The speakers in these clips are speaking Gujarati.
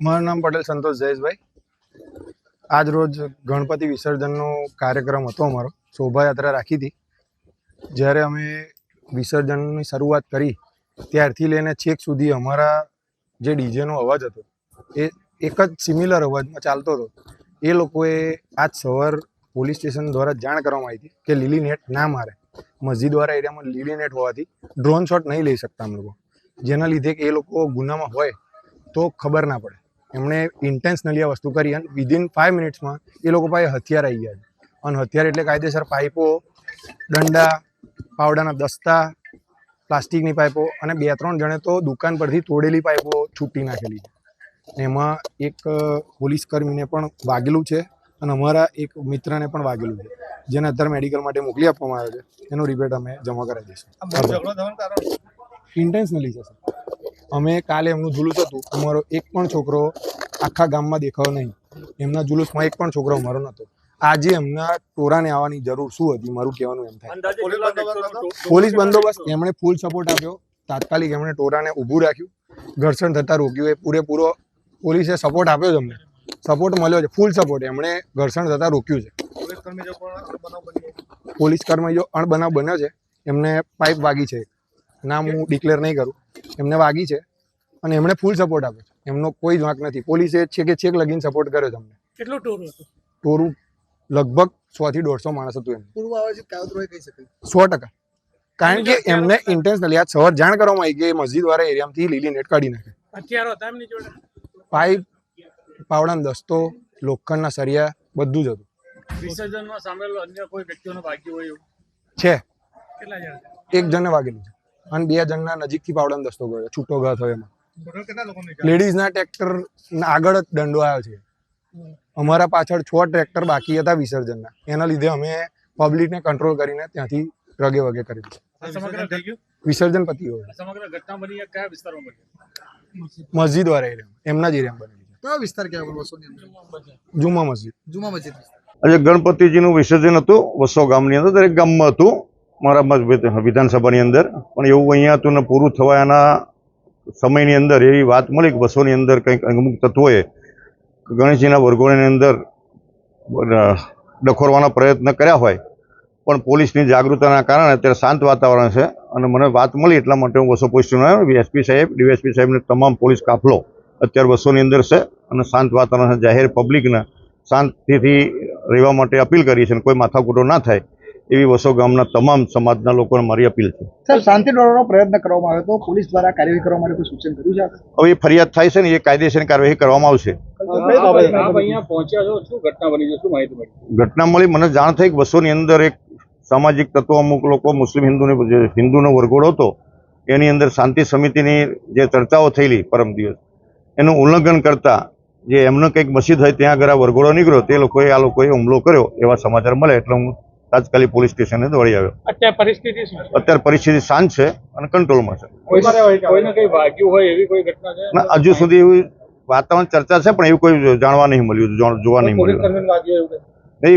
મારું નામ પટેલ સંતોષ જયેશભાઈ. આજ રોજ ગણપતિ વિસર્જનનો કાર્યક્રમ હતો. અમારો શોભાયાત્રા રાખી હતી. જ્યારે અમે વિસર્જનની શરૂઆત કરી ત્યારથી લઈને છેક સુધી અમારા જે ડીજેનો અવાજ હતો એ એક જ સિમિલર અવાજમાં ચાલતો હતો. એ લોકોએ આજ સવાર પોલીસ સ્ટેશન દ્વારા જાણ કરવામાં આવી હતી કે લીલી નેટ ના મારે. મસ્જિદવાળા એરિયામાં લીલી નેટ હોવાથી ડ્રોન શોટ નહીં લઈ શકતા અમે લોકો, જેના લીધે કે એ લોકો ગુનામાં હોય તો ખબર ના પડે. એમણે ઇન્ટેન્શનલી આ વસ્તુ કરી અને વિધિન 5 મિનિટ્સમાં એ લોકો પાસે હથિયાર આવી ગયા છે. અને હથિયાર એટલે કાયદેસર પાઇપો, દંડા, પાવડાના દસ્તા, પ્લાસ્ટિકની પાઇપો અને 2-3 જણે તો દુકાન પરથી તોડેલી પાઇપો છૂટી નાખેલી છે. એમાં એક પોલીસ કર્મીને પણ વાગેલું છે અને અમારા એક મિત્રને પણ વાગેલું છે, જેને અત્યારે મેડિકલ માટે મોકલી આપવામાં આવ્યો છે. એનો રિપોર્ટ અમે જમા કરાવી દઈશું. ઇન્ટેન્શનલી છે સર. અમે કાલે એમનું જુલુસ હતું, અમારો એક પણ છોકરો આખા ગામમાં દેખાયો નહીં. એમના જુલુસમાં એક પણ છોકરો અમારો નહોતો. આજે એમના ટોરાને આવવાની જરૂર શું હતી, મારું કહેવાનું એમ થાય. પોલીસ બંદોબસ્ત એમણે ફૂલ સપોર્ટ આપ્યો. તાત્કાલિક એમણે ટોરાને ઊભું રાખ્યું, ઘર્ષણ થતાં રોક્યું. એ પૂરેપૂરો પોલીસે સપોર્ટ આપ્યો છે. અમને સપોર્ટ મળ્યો છે, ફૂલ સપોર્ટ. એમણે ઘર્ષણ થતાં રોક્યું છે. પોલીસ કર્મી જો અણબનાવ બન્યો છે, એમને પાઇપ વાગી છે. નામ હું ડિક્લેર નહીં કરું. એમને વાગી છે અને એમણે ફૂલ સપોર્ટ આપ્યો છે. એમનો કોઈ જ વાંક નથી. પોલીસે છેક લગીને સપોર્ટ કર્યો છે અમને. કેટલું ટોરું હતું? ટોરું લગભગ 100 થી 150 માણસ હતું. એમ પૂર્વ આવાજ કાવતરો કહી શકાય 100%. કારણ કે એમને ઇન્ટેન્શનલી આજ સવાર જાણ કરવામાં આવી કે મસ્જિદ વાળા એરિયામાંથી લીલી નેટ કાઢી નાખે. હથિયારો હતા એમની જોડે? પાઇપ, પાવડાનો દસ્તો, લોખંડના સળિયા બધું જ હતું. વિસર્જનમાં સામેલ અન્ય કોઈ વ્યક્તિઓને વાગ્યું હોય એવું છે. કેટલા જણ? એક જણને વાગેલું છે અને 2 જણના નજીકથી પાવડાનો દસ્તો ગયો, છૂટો ઘા થયો. એમાં ટોટલ કેટલા લોકોને? લેડીઝના ટ્રેક્ટર આગળ જ દંડો આવ્યો છે. અમારા પાછળ 6 ટ્રેક્ટર બાકી હતા વિસર્જનના. એના લીધે અમે પબ્લિકને કંટ્રોલ કરીને ત્યાંથી રગે વગે કરી દીધું. સમગ્ર થઈ ગયું વિસર્જન પતિ હોય. સમગ્ર ઘટના બની કયા વિસ્તારમાં બની? મસ્જિદ વાળા એરિયા, એમના જ એરિયામાં બનેલી છે. કયો વિસ્તાર કહેવાય વસોની અંદર? જુમા મસ્જિદ. જુમા મસ્જિદ. આજે ગણપતિજીનું વિસર્જન હતું વસો ગામની અંદર. દરેક ગામમાં હતું મારા વિધાનસભાની અંદર. પણ એવું અહીંયા હતું ને પૂરું થવાના સમયની અંદર એવી વાત મળી કે વસોની અંદર કંઈક અમુક તત્વોએ ગણેશજીના વરઘોડાની અંદર ડખોરવાના પ્રયત્ન કર્યા હોય. પણ પોલીસની જાગૃતતાના કારણે અત્યારે શાંત વાતાવરણ છે. અને મને વાત મળી એટલા માટે હું વસો પોલીસ સ્ટેશન આવ્યો. એસપી સાહેબ, ડીવાયએસપી સાહેબને તમામ પોલીસ કાફલો અત્યારે વસોની અંદર છે અને શાંત વાતાવરણ છે. જાહેર પબ્લિકને શાંતિથી રહેવા માટે અપીલ કરી છે અને કોઈ માથાકૂટો ના થાય એવી વસો ગામના તમામ સમાજના લોકોને મારી અપીલ છે. સર, શાંતિ દોડવાનો પ્રયત્ન કરવામાં આવ્યો તો પોલીસ દ્વારા કાર્યવાહી કરવા માટે કોઈ સૂચન કર્યું છે? હવે એ ફરિયાદ થાય છે ને એ કાયદેસરની કાર્યવાહી કરવામાં આવશે. ઘટના મળી મને જાણ થઈ કે વસોની અંદર એક સામાજિક તત્વો અમુક લોકો મુસ્લિમ હિન્દુનો વરઘોડો હતો એની અંદર શાંતિ સમિતિની જે ચર્ચાઓ થયેલી પરમ દિવસ એનું ઉલ્લંઘન કરતા જે એમનો કંઈક મસ્જિદ હોય ત્યાં આગળ વરઘોડો નીકળ્યો તે લોકોએ આ લોકોએ હુમલો કર્યો એવા સમાચાર મળે એટલે હું તાત્કાલિક પોલીસ સ્ટેશને દોડી આવ્યો. અત્યારે પરિસ્થિતિ શાંત છે અને કંટ્રોલમાં છે. ના, હજુ સુધી એવી વાતાવરણ ચર્ચા છે પણ એવું કોઈ જાણવા નહીં મળ્યું, જોવા નહીં મળ્યું. એ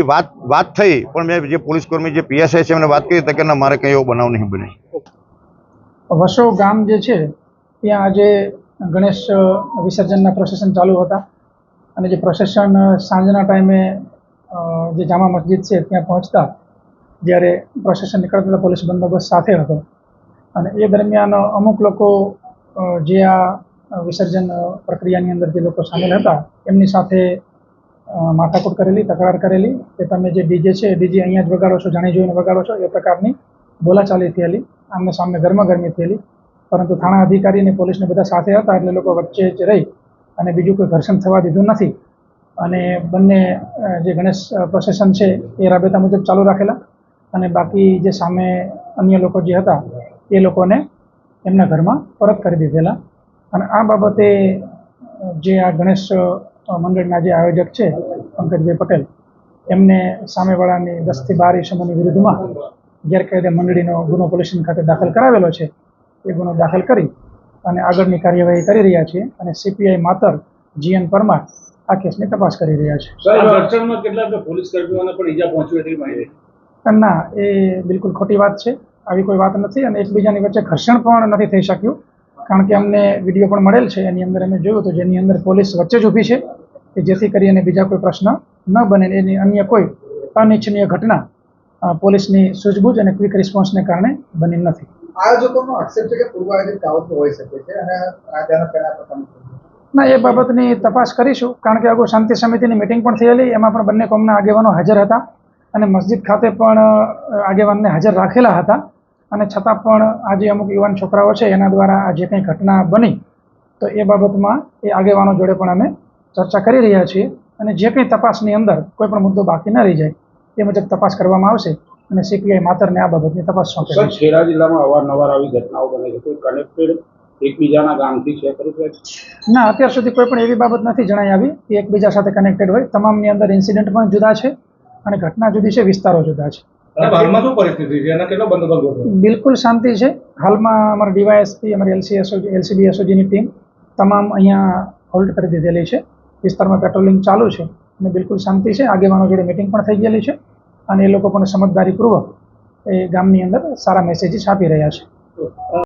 વાત થઈ પણ મેં જે પોલીસ કર્મી જે પીએસઆઈ છે એમને વાત કરી કે ના મારે કંઈ એવો બનાવ નહીં બને. વસો ગામ જે છે ત્યાં આજે ગણેશ વિસર્જનના પ્રોસેશન ચાલુ હતા અને જે પ્રોસેશન સાંજના ટાઈમે જે જામા મસ્જિદ છે ત્યાં પહોંચતા જ્યારે પ્રોસેશન નીકળતા હતા પોલીસ બંદોબસ્ત સાથે હતો અને એ દરમિયાન અમુક લોકો જે આ વિસર્જન પ્રક્રિયાની અંદર જે લોકો સામેલ હતા એમની સાથે માથાકૂટ કરેલી, તકરાર કરેલી કે તમે જે ડીજે છે ડીજે અહીંયા જ વગાડો છો, જાણી જોઈને વગાડો છો, એ પ્રકારની બોલાચાલી થયેલી. આમને સામને ગરમાગરમી થયેલી. પરંતુ થાણા અધિકારી અને પોલીસને બધા સાથે હતા એટલે લોકો વચ્ચે જ રહી અને બીજું કોઈ ઘર્ષણ થવા દીધું નથી અને બંને જે ગણેશ પ્રોસેશન છે એ રાબેતા મુજબ ચાલુ રાખેલા અને બાકી જે સામે અન્ય લોકો જે હતા એ લોકોને એમના ઘરમાં પરત કરી દીધેલા. અને આ બાબતે જે આ ગણેશ મંડળના જે આયોજક છે પંકજભાઈ પટેલ એમને સામેવાળાની 10 થી 12 ઇસમોની વિરુદ્ધમાં ગેરકાયદે મંડળીનો ગુનો પોલીસ સ્ટેશન ખાતે દાખલ કરાવેલો છે. એ ગુનો દાખલ કરી અને આગળની કાર્યવાહી કરી રહ્યા છીએ અને સીપીઆઈ માતર જીએન પરમાર આ કેસની તપાસ કરી રહ્યા છે. ના, એ બિલકુલ ખોટી વાત છે. આવી કોઈ વાત નથી અને એકબીજાની વચ્ચે ઘર્ષણ પણ નથી થઈ શક્યું કારણ કે અમને વિડીયો પણ મળેલ છે, એની અંદર અમે જોયું તો જેની અંદર પોલીસ વચ્ચે જ ઊભી છે કે જેથી કરીને બીજા કોઈ પ્રશ્ન ન બને, એની અન્ય કોઈ અનિચ્છનીય ઘટના પોલીસની સૂઝબૂઝ અને ક્વિક રિસ્પોન્સને કારણે બની નથી. આયોજકોનો આક્ષેપ છે કે પૂર્વ આયોજિત કાવતરું હોઈ શકે છે અને તેના પહેલા પ્રકારનું ના, એ બાબતની તપાસ કરીશું, કારણ કે અગાઉ શાંતિ સમિતિની મિટિંગ પણ થયેલી, એમાં પણ બંને કોમના આગેવાનો હાજર હતા અને મસ્જિદ ખાતે પણ આગેવાનને હાજર રાખેલા હતા, અને છતાં પણ આજે અમુક યુવાન છોકરાઓ છે એના દ્વારા આ જે કંઈ ઘટના બની તો એ બાબતમાં એ આગેવાનો જોડે પણ અમે ચર્ચા કરી રહ્યા છીએ, અને જે કંઈ તપાસની અંદર કોઈ પણ મુદ્દો બાકી ન રહી જાય એ મુજબ તપાસ કરવામાં આવશે અને સીપીઆઈ માતરને આ બાબતની તપાસ સોંપેલી છે. ખેડા જિલ્લામાં અવારનવાર આવી ઘટનાઓ બને છે, કોઈ કનેક્ટેડ એકબીજાના ગામથી છે ખરું છે? ના, અત્યાર સુધી કોઈ પણ એવી બાબત નથી જણાઈ આવી કે એકબીજા સાથે કનેક્ટેડ હોય. તમામની અંદર ઇન્સિડન્ટ પણ જુદા છે અને ઘટના જુદી છે, વિસ્તારો જુદા છે. હાલમાં શું પરિસ્થિતિ છે, એના કેટલો બંદોબસ્ત ગોઠવ્યો? બિલકુલ શાંતિ છે. હાલમાં અમારા ડીવાયએસપી, અમારી એલસીબી એસઓજીની ટીમ તમામ અહીંયા હોલ્ડ કરી દીધેલી છે. વિસ્તારમાં પેટ્રોલિંગ ચાલુ છે અને બિલકુલ શાંતિ છે. આગેવાનો જોડે મિટિંગ પણ થઈ ગયેલી છે અને એ લોકો પણ સમજદારીપૂર્વક એ ગામની અંદર સારા મેસેજીસ આપી રહ્યા છે.